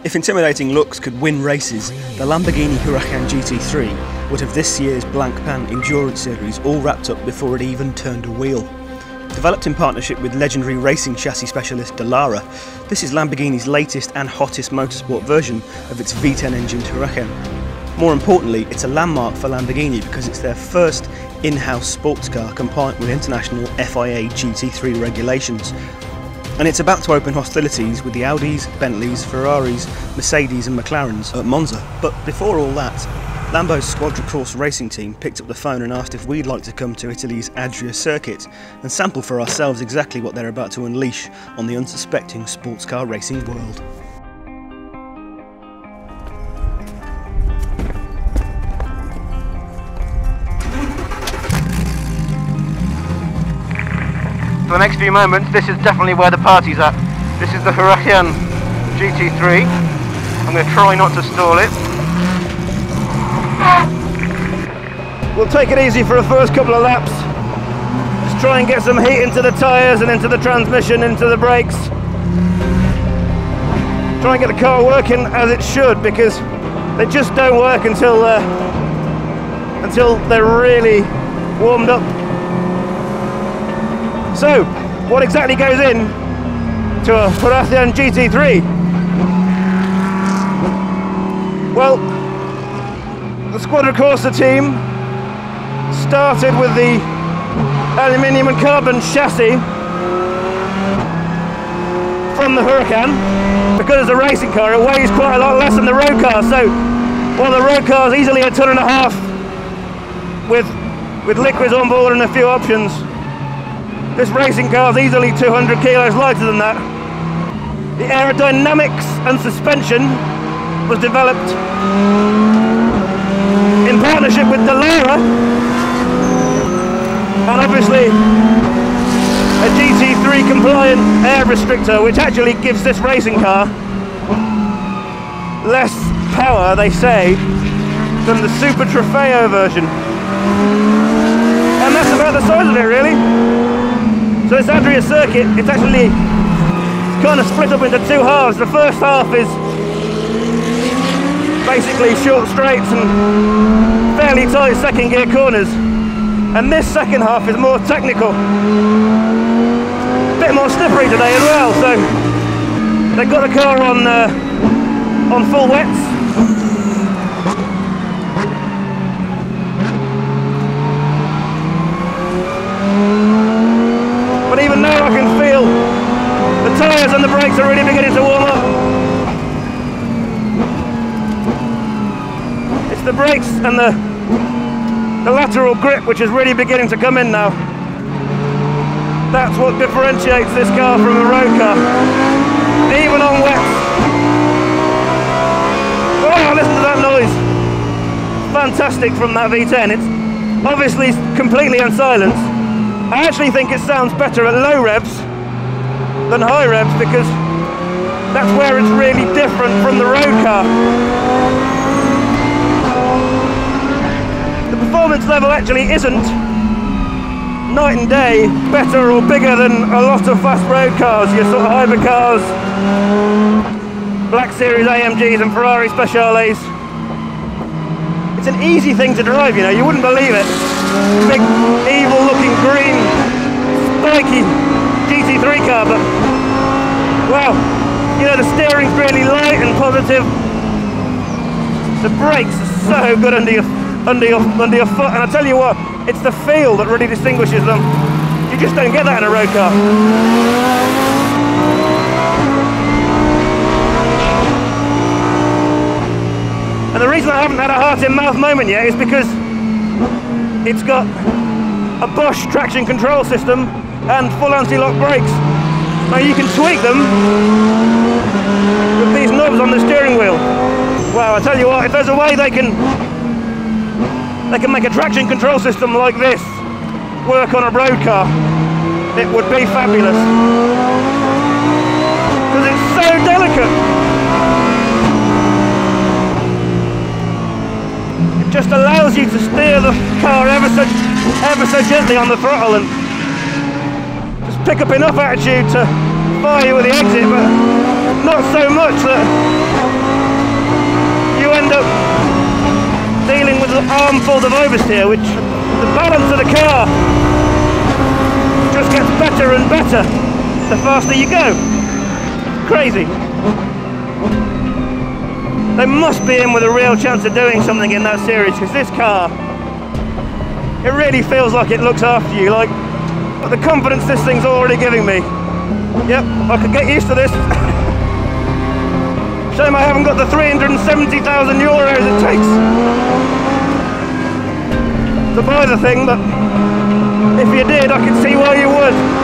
If intimidating looks could win races, the Lamborghini Huracan GT3 would have this year's Blank Pan Endurance Series all wrapped up before it even turned a wheel. Developed in partnership with legendary racing chassis specialist Dallara, this is Lamborghini's latest and hottest motorsport version of its V10 engined Huracan. More importantly, it's a landmark for Lamborghini because it's their first in-house sports car compliant with international FIA GT3 regulations. And it's about to open hostilities with the Audis, Bentleys, Ferraris, Mercedes and McLarens at Monza. But before all that, Lambo's Quadricourse racing team picked up the phone and asked if we'd like to come to Italy's Adria circuit and sample for ourselves exactly what they're about to unleash on the unsuspecting sports car racing world. For the next few moments, this is definitely where the party's at. This is the Huracan GT3. I'm going to try not to stall it. We'll take it easy for the first couple of laps. Just try and get some heat into the tyres and into the transmission, into the brakes. Try and get the car working as it should, because they just don't work until they're really warmed up. So, what exactly goes in to a Huracan GT3? Well, the Quadricourse team started with the aluminium and carbon chassis from the Huracan. Because it's a racing car, it weighs quite a lot less than the road car, so while the road car is easily 1.5 tons with liquids on board and a few options, this racing car is easily 200 kilos lighter than that. The aerodynamics and suspension was developed in partnership with Dallara, and obviously a GT3 compliant air restrictor, which actually gives this racing car less power, they say, than the Super Trofeo version. And that's about the size of it, really. So this Adria circuit, it's actually kind of split up into two halves. The first half is basically short straights and fairly tight second gear corners, and this second half is more technical, a bit more slippery today as well. So they've got the car on full wets. But even now I can feel the tyres and the brakes are really beginning to warm up. It's the brakes and the lateral grip which is really beginning to come in now. That's what differentiates this car from a road car, even on wets. Oh, listen to that noise. Fantastic from that V10. It's obviously completely unsilenced. I actually think it sounds better at low revs than high revs, because that's where it's really different from the road car. The performance level actually isn't night and day better or bigger than a lot of fast road cars, your sort of hypercars, Black Series AMGs and Ferrari Speciales. It's an easy thing to drive, you know, you wouldn't believe it. Big, evil looking green, spiky GT3 car, but wow, you know, the steering's really light and positive. The brakes are so good under your foot, and I tell you what, it's the feel that really distinguishes them. You just don't get that in a road car. And the reason I haven't had a heart-in-mouth moment yet is because it's got a Bosch traction control system and full anti-lock brakes. Now you can tweak them with these knobs on the steering wheel. Wow, I tell you what, if there's a way they can make a traction control system like this work on a road car, it would be fabulous. Because it's so delicate. Just allows you to steer the car ever so gently on the throttle and just pick up enough attitude to fire you with the exit, but not so much that end up dealing with armfuls of oversteer, which the balance of the car just gets better and better the faster you go. Crazy. They must be in with a real chance of doing something in that series, because this car, it really feels like it looks after you, like the confidence this thing's already giving me. Yep, I could get used to this. Shame I haven't got the 370,000 euros it takes to buy the thing, but if you did, I can see why you would.